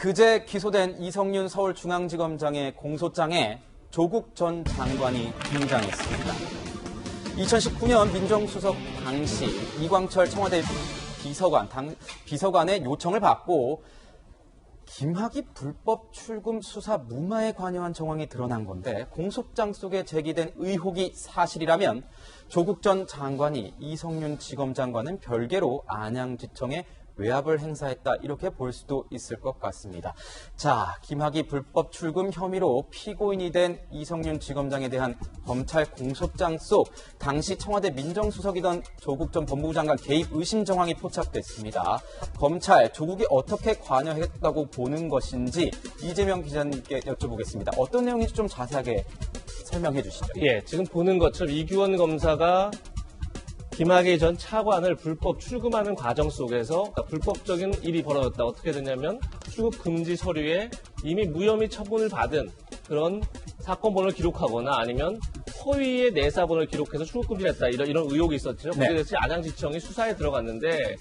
그제 기소된 이성윤 서울중앙지검장의 공소장에 조국 전 장관이 등장했습니다. 2019년 민정수석 당시 이광철 청와대 비서관의 요청을 받고 김학의 불법 출금 수사 무마에 관여한 정황이 드러난 건데, 공소장 속에 제기된 의혹이 사실이라면 조국 전 장관이 이성윤 지검장과는 별개로 안양지청에 외압을 행사했다, 이렇게 볼 수도 있을 것 같습니다. 자, 김학의 불법 출금 혐의로 피고인이 된 이성윤 지검장에 대한 검찰 공소장 속 당시 청와대 민정수석이던 조국 전 법무부 장관 개입 의심 정황이 포착됐습니다. 검찰, 조국이 어떻게 관여했다고 보는 것인지 이재명 기자님께 여쭤보겠습니다. 어떤 내용인지 좀 자세하게 설명해 주시죠. 예, 지금 보는 것처럼 이규원 검사가 김학의 전 차관을 불법 출금하는 과정 속에서 불법적인 일이 벌어졌다. 어떻게 되냐면 출국 금지 서류에 이미 무혐의 처분을 받은 그런 사건 번호를 기록하거나 아니면 허위의 내사번호를 기록해서 출국 금지를 했다. 이런 의혹이 있었죠. 네. 그에 대해서 안양지청이 수사에 들어갔는데,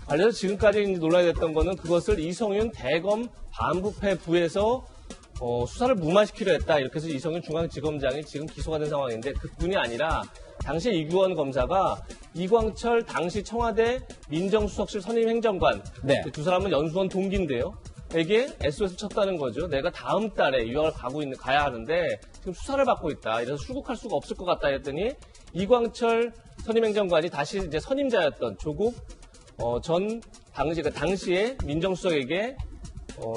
알려져 지금까지 논란이 됐던 거는 그것을 이성윤 대검 반부패 부에서 수사를 무마시키려 했다. 이렇게 해서 이성윤 중앙지검장이 지금 기소가 된 상황인데, 그뿐이 아니라 당시 이규원 검사가 이광철 당시 청와대 민정수석실 선임 행정관, 네. 두 사람은 연수원 동기인데요. 에게 SOS를 쳤다는 거죠. 내가 다음 달에 유학을 가야 하는데 지금 수사를 받고 있다. 이래서 출국할 수가 없을 것 같다 했더니 이광철 선임 행정관이 다시 이제 선임자였던 조국 당시에 민정수석에게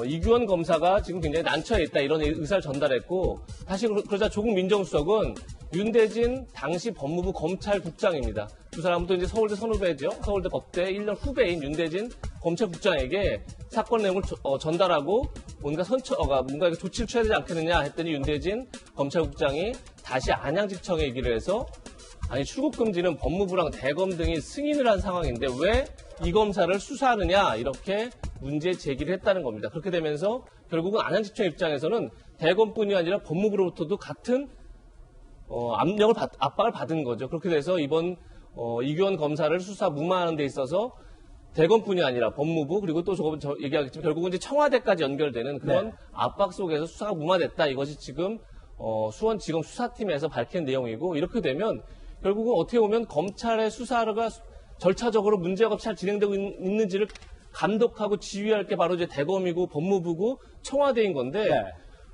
이규원 검사가 지금 굉장히 난처해 있다, 이런 의사를 전달했고, 다시 그러자 조국 민정수석은 윤대진 당시 법무부 검찰국장입니다. 두 사람도 이제 서울대 선후배죠. 서울대 법대 1년 후배인 윤대진 검찰국장에게 사건 내용을 전달하고 뭔가 조치를 취해야 되지 않겠느냐 했더니 윤대진 검찰국장이 다시 안양지청에 얘기를 해서, 아니, 출국 금지는 법무부랑 대검 등이 승인을 한 상황인데 왜 이 검사를 수사하느냐, 이렇게 문제 제기를 했다는 겁니다. 그렇게 되면서 결국은 안양지청 입장에서는 대검뿐이 아니라 법무부로부터도 같은 압박을 받은 거죠. 그렇게 돼서 이번 이규원 검사를 수사 무마하는 데 있어서 대검뿐이 아니라 법무부, 그리고 또 얘기하겠지만 결국은 이제 청와대까지 연결되는 그런 네. 압박 속에서 수사가 무마됐다. 이것이 지금 수원지검 수사팀에서 밝힌 내용이고, 이렇게 되면 결국은 어떻게 보면 검찰의 수사가 절차적으로 문제가 잘 진행되고 있는지를 감독하고 지휘할 게 바로 이제 대검이고 법무부고 청와대인 건데, 네.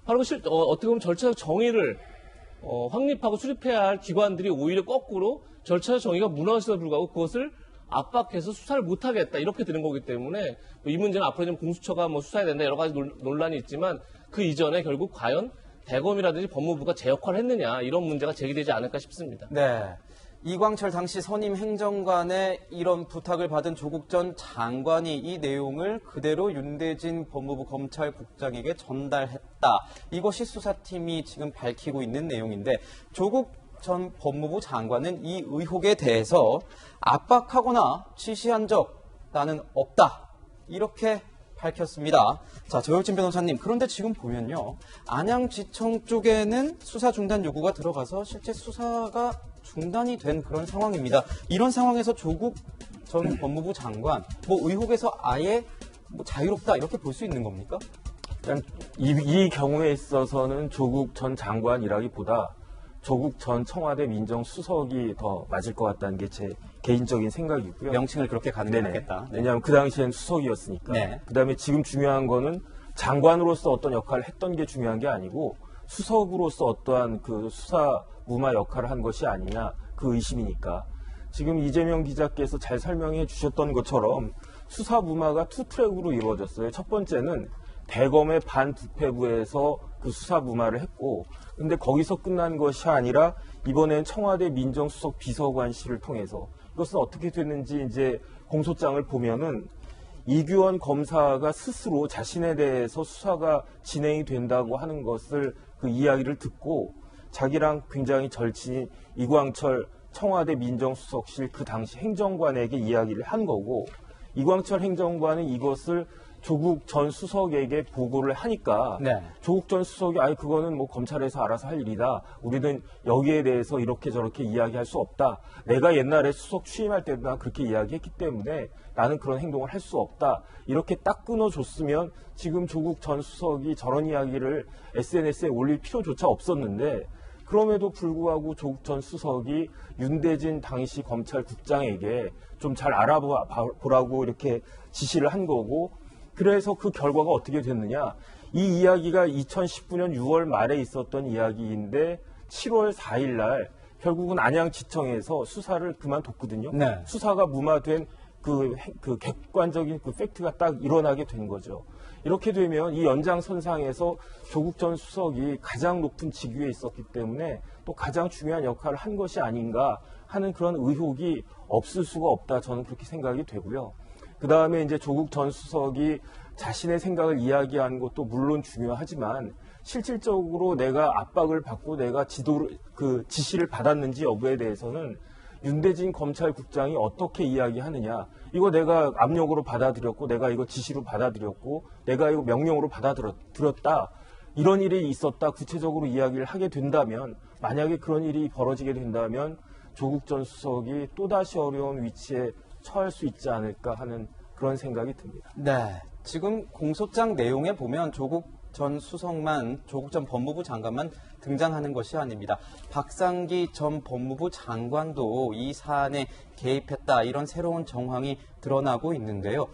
바로 어떻게 보면 절차적 정의를 확립하고 수립해야 할 기관들이 오히려 거꾸로 절차적 정의가 무너져서 불구하고 그것을 압박해서 수사를 못하겠다, 이렇게 되는 거기 때문에 이 문제는 앞으로 좀 공수처가 수사해야 된다, 여러 가지 논란이 있지만 그 이전에 결국 과연 대검이라든지 법무부가 제 역할을 했느냐, 이런 문제가 제기되지 않을까 싶습니다. 네. 이광철 당시 선임 행정관의 이런 부탁을 받은 조국 전 장관이 이 내용을 그대로 윤대진 법무부 검찰국장에게 전달했다. 이것이 수사팀이 지금 밝히고 있는 내용인데, 조국 전 법무부 장관은 이 의혹에 대해서 압박하거나 지시한 적 나는 없다, 이렇게 밝혔습니다. 자, 조혁진 변호사님, 그런데 지금 보면요, 안양지청 쪽에는 수사 중단 요구가 들어가서 실제 수사가 중단이 된 그런 상황입니다. 이런 상황에서 조국 전 법무부 장관, 의혹에서 아예 자유롭다, 이렇게 볼 수 있는 겁니까? 이 경우에 있어서는 조국 전 장관이라기보다 조국 전 청와대 민정수석이 더 맞을 것 같다는 게 제 개인적인 생각이고요. 명칭을 그렇게 가는 게 낫겠다. 네. 왜냐하면 그 당시엔 수석이었으니까. 네. 그다음에 지금 중요한 거는 장관으로서 어떤 역할을 했던 게 중요한 게 아니고 수석으로서 어떠한 그 수사 무마 역할을 한 것이 아니냐, 그 의심이니까. 지금 이재명 기자께서 잘 설명해 주셨던 것처럼 수사 무마가 투 트랙으로 이루어졌어요. 첫 번째는 대검의 반부패부에서 그 수사 무마를 했고, 근데 거기서 끝난 것이 아니라 이번엔 청와대 민정수석 비서관실을 통해서, 이것은 어떻게 됐는지 이제 공소장을 보면은 이규원 검사가 스스로 자신에 대해서 수사가 진행이 된다고 하는 것을 그 이야기를 듣고 자기랑 굉장히 절친인 이광철 청와대 민정수석실 그 당시 행정관에게 이야기를 한 거고, 이광철 행정관은 이것을 조국 전 수석에게 보고를 하니까 네. 조국 전 수석이 그거는 뭐 검찰에서 알아서 할 일이다. 우리는 여기에 대해서 이렇게 저렇게 이야기할 수 없다. 내가 옛날에 수석 취임할 때도 난 그렇게 이야기했기 때문에 나는 그런 행동을 할 수 없다. 이렇게 딱 끊어줬으면 지금 조국 전 수석이 저런 이야기를 SNS에 올릴 필요조차 없었는데 그럼에도 불구하고 조국 전 수석이 윤대진 당시 검찰국장에게 좀 잘 알아보라고 이렇게 지시를 한 거고 그래서 그 결과가 어떻게 됐느냐. 이 이야기가 2019년 6월 말에 있었던 이야기인데 7월 4일 날 결국은 안양지청에서 수사를 그만뒀거든요. 네. 수사가 무마된 그 객관적인 그 팩트가 딱 일어나게 된 거죠. 이렇게 되면 이 연장선상에서 조국 전 수석이 가장 높은 직위에 있었기 때문에 또 가장 중요한 역할을 한 것이 아닌가 하는 그런 의혹이 없을 수가 없다. 저는 그렇게 생각이 되고요. 그 다음에 이제 조국 전 수석이 자신의 생각을 이야기하는 것도 물론 중요하지만 실질적으로 내가 압박을 받고 내가 지시를 받았는지 여부에 대해서는 윤대진 검찰국장이 어떻게 이야기하느냐. 이거 내가 압력으로 받아들였고 내가 이거 지시로 받아들였고 내가 이거 명령으로 받아들였다. 이런 일이 있었다. 구체적으로 이야기를 하게 된다면 만약에 그런 일이 벌어지게 된다면 조국 전 수석이 또다시 어려운 위치에 처할 수 있지 않을까 하는 그런 생각이 듭니다. 네. 지금 공소장 내용에 보면 조국 전 수석만, 조국 전 법무부 장관만 등장하는 것이 아닙니다. 박상기 전 법무부 장관도 이 사안에 개입했다. 이런 새로운 정황이 드러나고 있는데요.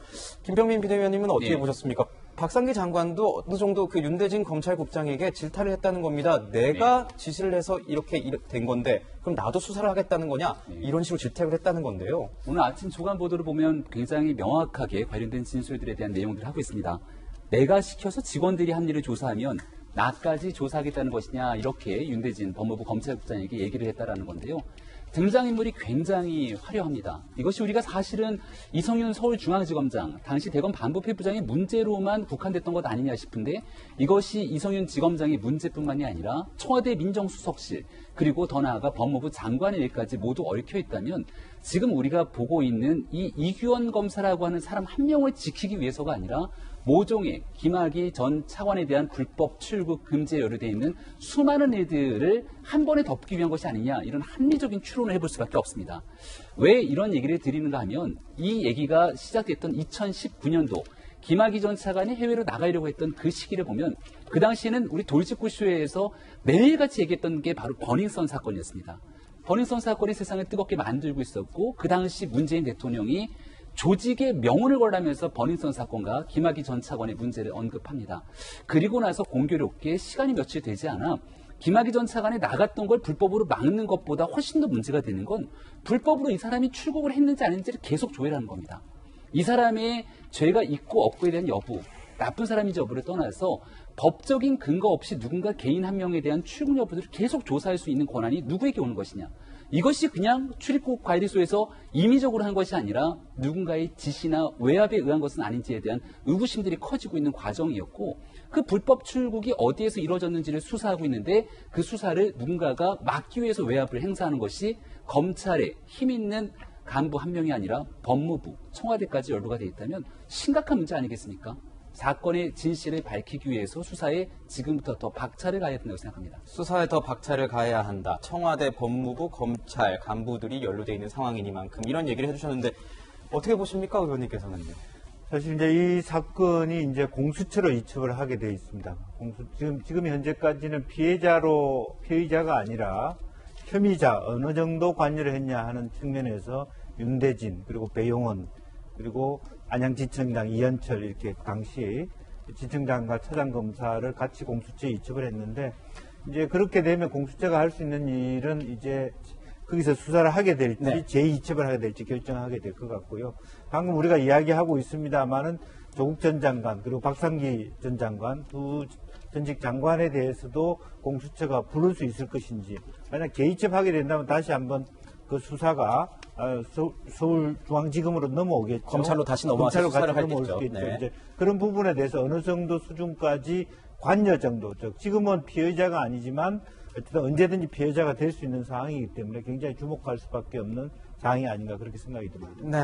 김병민 비대위원님은 어떻게 보셨습니까? 박상기 장관도 어느 정도 그 윤대진 검찰국장에게 질타를 했다는 겁니다. 내가 지시를 해서 이렇게 된 건데 그럼 나도 수사를 하겠다는 거냐? 이런 식으로 질책을 했다는 건데요. 오늘 아침 조간 보도를 보면 굉장히 명확하게 관련된 진술들에 대한 내용들을 하고 있습니다. 내가 시켜서 직원들이 한 일을 조사하면 나까지 조사하겠다는 것이냐 이렇게 윤대진 법무부 검찰국장에게 얘기를 했다라는 건데요. 등장인물이 굉장히 화려합니다. 이것이 우리가 사실은 이성윤 서울중앙지검장, 당시 대검 반부패부장의 문제로만 국한됐던 것 아니냐 싶은데 이것이 이성윤 지검장의 문제뿐만이 아니라 청와대 민정수석실 그리고 더 나아가 법무부 장관의 일까지 모두 얽혀 있다면 지금 우리가 보고 있는 이 이규원 검사라고 하는 사람 한 명을 지키기 위해서가 아니라 모종의 김학의 전 차관에 대한 불법 출국 금지에 연루되어 있는 수많은 일들을 한 번에 덮기 위한 것이 아니냐 이런 합리적인 추론을 해볼 수밖에 없습니다. 왜 이런 얘기를 드리는가 하면 이 얘기가 시작됐던 2019년도 김학의 전 차관이 해외로 나가려고 했던 그 시기를 보면 그 당시에는 우리 돌직구쇼에서 매일같이 얘기했던 게 바로 버닝썬 사건이었습니다. 버닝썬 사건이 세상을 뜨겁게 만들고 있었고 그 당시 문재인 대통령이 조직의 명운을 걸라면서 버닝썬 사건과 김학의 전 차관의 문제를 언급합니다. 그리고 나서 공교롭게 시간이 며칠 되지 않아 김학의 전 차관이 나갔던 걸 불법으로 막는 것보다 훨씬 더 문제가 되는 건 불법으로 이 사람이 출국을 했는지 아닌지를 계속 조회하는 겁니다. 이 사람의 죄가 있고 없고에 대한 여부, 나쁜 사람인지 여부를 떠나서 법적인 근거 없이 누군가 개인 한 명에 대한 출국 여부들을 계속 조사할 수 있는 권한이 누구에게 오는 것이냐. 이것이 그냥 출입국 관리소에서 임의적으로 한 것이 아니라 누군가의 지시나 외압에 의한 것은 아닌지에 대한 의구심들이 커지고 있는 과정이었고 그 불법 출국이 어디에서 이루어졌는지를 수사하고 있는데 그 수사를 누군가가 막기 위해서 외압을 행사하는 것이 검찰의 힘 있는 간부 한 명이 아니라 법무부, 청와대까지 연루가 되어 있다면 심각한 문제 아니겠습니까? 사건의 진실을 밝히기 위해서 수사에 지금부터 더 박차를 가해야 된다고 생각합니다. 수사에 더 박차를 가해야 한다. 청와대, 법무부, 검찰 간부들이 연루되어 있는 상황이니만큼 이런 얘기를 해주셨는데 어떻게 보십니까, 의원님께서는? 사실 이제 이 사건이 이제 공수처로 이첩을 하게 되어 있습니다. 지금 현재까지는 피의자가 아니라 혐의자 어느 정도 관여를 했냐 하는 측면에서 윤대진 그리고 배용원 그리고 안양지청장 이현철 이렇게 당시 지청장과 차장검사를 같이 공수처에 이첩을 했는데 이제 그렇게 되면 공수처가 할 수 있는 일은 이제 거기서 수사를 하게 될지 재이첩을 하게 될지 결정하게 될 것 같고요. 방금 우리가 이야기하고 있습니다만은 조국 전 장관 그리고 박상기 전 장관 두 전직 장관에 대해서도 공수처가 부를 수 있을 것인지 만약 재이첩하게 된다면 다시 한번 그 수사가 서울중앙지검으로 넘어오겠죠. 검찰로 다시 넘어와서 수사를 하겠죠. 네. 이제 그런 부분에 대해서 어느 정도 수준까지 관여 정도, 즉 지금은 피의자가 아니지만 어쨌든 언제든지 피해자가 될 수 있는 상황이기 때문에 굉장히 주목할 수밖에 없는 사항이 아닌가 그렇게 생각이 듭니다. 네.